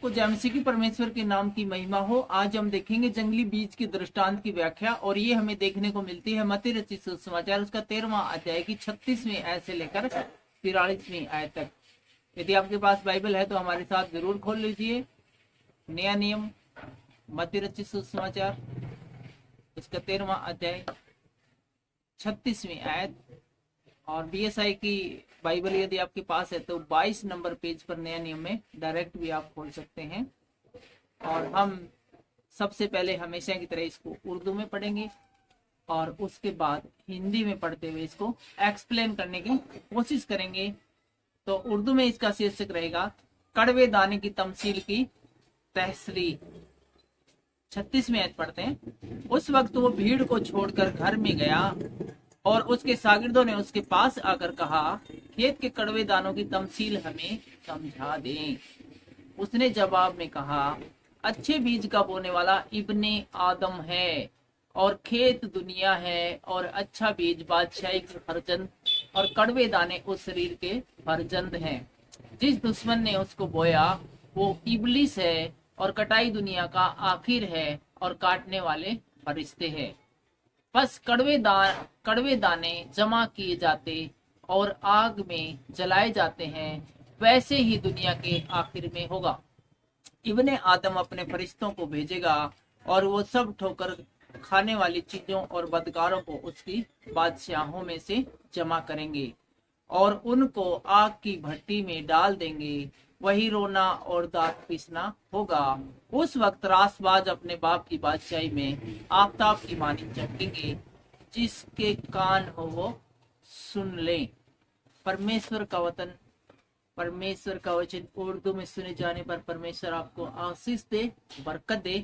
सबको जय मसीह की परमेश्वर के नाम की महिमा हो। आज हम देखेंगे जंगली बीज के दृष्टांत की व्याख्या, और ये हमें देखने को मिलती है मत्ती रचित सुसमाचार उसका 13वां अध्याय की 36वीं आयत से लेकर 43वीं आयत तक। यदि आपके पास बाइबल है तो हमारे साथ जरूर खोल लीजिए। नया नियम मत्ती रचित सुसमाचार उसका 13वां अध्याय 36वीं आयत। और बीएसआई की बाइबल यदि आपके पास है तो 22 नंबर पेज पर नया नियम में डायरेक्ट भी आप खोल सकते हैं। और हम सबसे पहले हमेशा की तरह इसको उर्दू में पढ़ेंगे और उसके बाद हिंदी में पढ़ते हुए इसको एक्सप्लेन करने की कोशिश करेंगे। तो उर्दू में इसका शीर्षक रहेगा कड़वे दाने की तमसील की तहसरी। 36वें आयत पढ़ते हैं। उस वक्त वो भीड़ को छोड़कर घर में गया और उसके शागिर्दों ने उसके पास आकर कहा, खेत के कड़वे दानों की तमसील हमें समझा दें। उसने जवाब में कहा, अच्छे बीज का बोने वाला इब्ने आदम है और खेत दुनिया है, और अच्छा बीज बादशाही के फर्जंद और कड़वे दाने उस शरीर के फर्जंद हैं। जिस दुश्मन ने उसको बोया वो इबलिस है, और कटाई दुनिया का आखिर है, और काटने वाले फरिश्ते हैं। बस कड़वे दाने जमा किए जाते और आग में जलाए जाते हैं, वैसे ही दुनिया के आखिर में होगा। इब्ने आदम अपने फरिश्तों को भेजेगा और वो सब ठोकर खाने वाली चीजों और बदकारों को उसकी बादशाहों में से जमा करेंगे और उनको आग की भट्टी में डाल देंगे। वही रोना और दांत पीसना होगा। उस वक्त रासबाज अपने बाप की बादशाही में आफताब की मानी चमकेंगे। जिसके कान हो वो सुन ले। परमेश्वर का वतन, परमेश्वर का वचन उर्दू में सुने जाने पर परमेश्वर आपको आशीष दे, बरकत दे।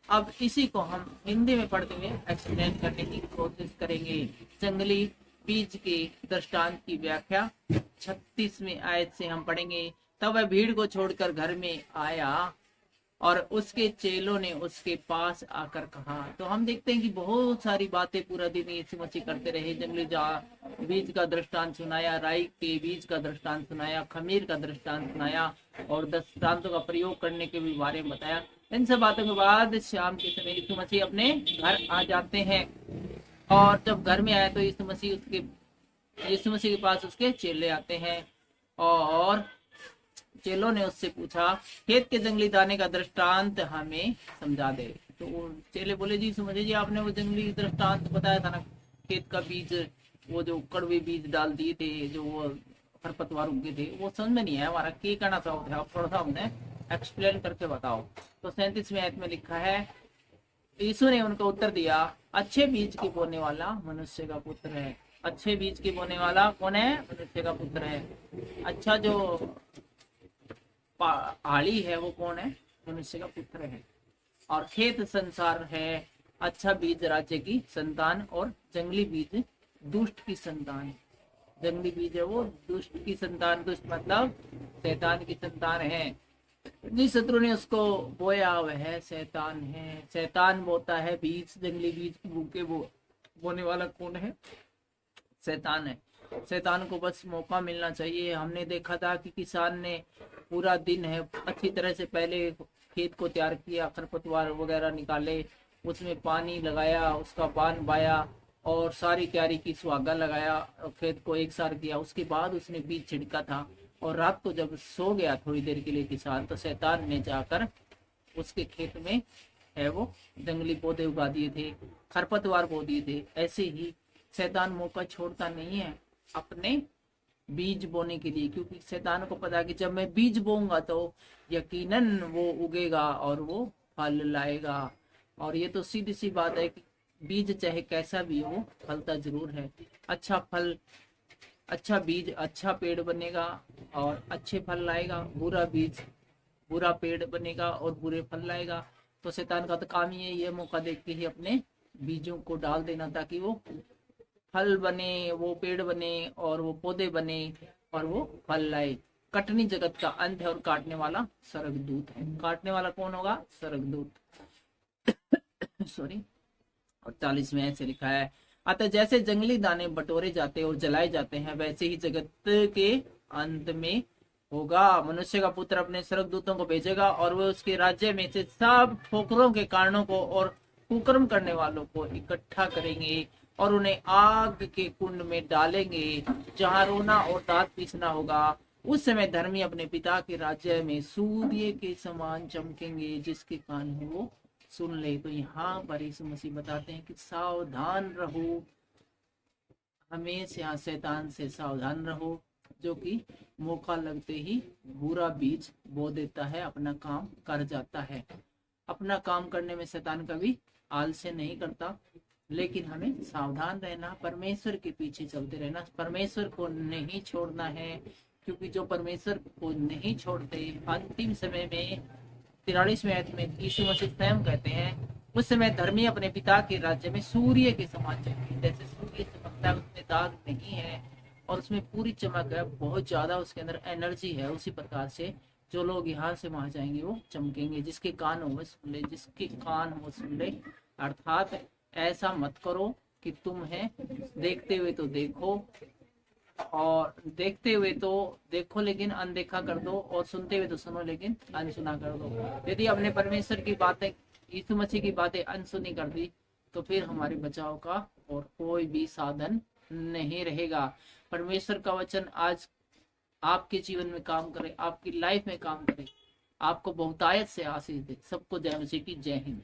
अब इसी को हम हिंदी में पढ़ते हुए एक्सप्लेन करने की कोशिश करेंगे। जंगली बीज के दृष्टांत की व्याख्या 36वीं आयत से हम पढ़ेंगे। तब वह भीड़ को छोड़कर घर में आया और उसके चेलों ने उसके पास आकर कहा। तो हम देखते हैं कि बहुत सारी बातें पूरा दिन यीशु मसीह करते रहे। जंगली बीज का दृष्टांत सुनाया, राई के बीज का दृष्टांत सुनाया, खमीर का दृष्टांत सुनाया और दृष्टांतों का प्रयोग करने के भी बारे में बताया। इन सब बातों के बाद शाम के समय यीशु मसीह अपने घर आ जाते हैं। और जब घर में आए तो यीशु मसीह के पास उसके चेले आते हैं और चेलों ने उससे पूछा, खेत के जंगली दाने का दृष्टांत हमें समझा दे। तो चेले बोले, जी समझे जी, आपने वो जंगली दृष्टांत बताया था ना, खेत का बीज, वो जो कड़वे बीज डाल दिए थे, जो वो खरपतवार उगे थे, वो समझ में नहीं आया हमारा क्या कहना चाहोगे आप, थोड़ा सा हमने एक्सप्लेन करके बताओ। तो 37वें आयत में लिखा है, यीशु ने उनको उत्तर दिया, अच्छे बीज के बोने वाला मनुष्य का पुत्र है। अच्छे बीज के बोने वाला कौन है? मनुष्य का पुत्र है। अच्छा जो पहाड़ी है वो कौन है? मनुष्य का पुत्र है। और खेत संसार है। अच्छा बीज राज्य की संतान और जंगली बीज दुष्ट की संतान है। जंगली बीज है वो दुष्ट की संतान, दुष्ट मतलब शैतान की संतान है। जिस शत्रु ने उसको बोया वह शैतान है। शैतान बोता है बीज, जंगली बीज भूखे बोने वाला कौन है? शैतान है। शैतान को बस मौका मिलना चाहिए। हमने देखा था कि किसान ने पूरा दिन है अच्छी तरह से पहले खेत को तैयार किया, खरपतवार वगैरह निकाले, उसमें पानी लगाया, उसका बान बाया और सारी तैयारी की, सुहागा लगाया, खेत को एक सार किया। उसके बाद उसने बीज छिड़का था और रात को जब सो गया थोड़ी देर के लिए किसान, तो शैतान ने जाकर उसके खेत में है वो जंगली पौधे उगा दिए थे, खरपतवार बो दिए थे। ऐसे ही शैतान मौका छोड़ता नहीं है अपने बीज बोने के लिए, क्योंकि शैतान को पता है कि जब मैं बीज बोऊंगा तो यकीनन वो उगेगा और वो फल लाएगा। और ये तो सीधी सी बात है कि बीज चाहे कैसा भी हो फलता जरूर है। अच्छा फल, अच्छा बीज अच्छा पेड़ बनेगा और अच्छे फल लाएगा। बुरा बीज बुरा पेड़ बनेगा और बुरे फल लाएगा। तो शैतान का तो काम ही है ये मौका देख के ही अपने बीजों को डाल देना, ताकि वो फल बने, वो पेड़ बने और वो पौधे बने और वो फल लाए। कटनी जगत का अंत है और काटने वाला स्वर्गदूत है। काटने वाला कौन होगा? स्वर्गदूत। सॉरी। और 40वें ऐसे लिखा है, अतः जैसे जंगली दाने बटोरे जाते और जलाए जाते हैं, वैसे ही जगत के अंत में होगा। मनुष्य का पुत्र अपने स्वर्गदूतों को भेजेगा और वे उसके राज्य में से सब ठोकरों के कारणों को और कुकर्म करने वालों को इकट्ठा करेंगे और उन्हें आग के कुंड में डालेंगे, जहां रोना और दांत पीसना होगा। उस समय धर्मी अपने पिता के राज्य में सूर्य के समान चमकेंगे। जिसके कान हो वो सुन ले। तो यहाँ पर यीशु मसीह बताते हैं कि सावधान रहो, हमेशा शैतान से सावधान रहो, जो कि मौका लगते ही बुरा बीज बो देता है, अपना काम कर जाता है। अपना काम करने में शैतान कभी आलस्य नहीं करता, लेकिन हमें सावधान रहना, परमेश्वर के पीछे चलते रहना, परमेश्वर को नहीं छोड़ना है। क्योंकि जो परमेश्वर को नहीं छोड़ते, अंतिम समय में 43वें आयत में यीशु मसीह स्वयं कहते हैं, उस समय धर्मी अपने पिता के राज्य में सूर्य के समान चमके। जैसे सूर्य चमकता है, उसमें दाग नहीं है और उसमें पूरी चमक है, बहुत ज्यादा उसके अंदर एनर्जी है, उसी प्रकार से जो लोग यहाँ से वहां जाएंगे वो चमकेंगे। जिसके कान हो वो सुन ले, जिसके कान हो सुन ले। अर्थात ऐसा मत करो कि तुम है देखते हुए तो देखो, और देखते हुए तो देखो लेकिन अनदेखा कर दो, और सुनते हुए तो सुनो लेकिन अनसुना कर दो। यदि अपने परमेश्वर की बातें, यीशु मसीह की बातें अनसुनी कर दी, तो फिर हमारे बचाव का और कोई भी साधन नहीं रहेगा। परमेश्वर का वचन आज आपके जीवन में काम करे, आपकी लाइफ में काम करे, आपको बहुतायत से आशीष दे। सबको जय मसीह की जय हिंद।